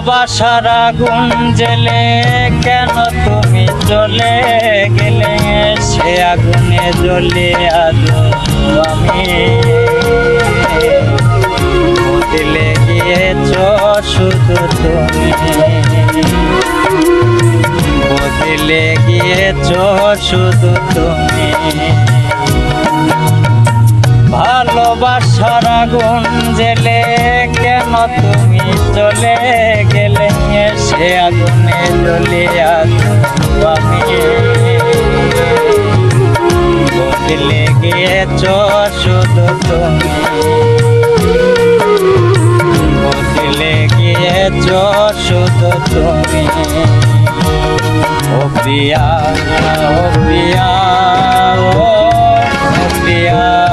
ভালোবাসার আগুন জেলে কেন তুমি চলে গেলে, সে আগুনে জ্বলে আজো আমি। বদলে গিয়েছ শুধু তুমি, বদলে গিয়েছ শুধু তুমি। ভালোবাসার আগুন জেলে কেন তুমি চলে গেলে, সে আগুনে জ্বলে আজো আমি। বদলে গিয়েছ শুধু তুমি, বদলে গিয়েছ শুধু তুমি। ও প্রিয়া, ও প্রিয়া, ও প্রিয়া।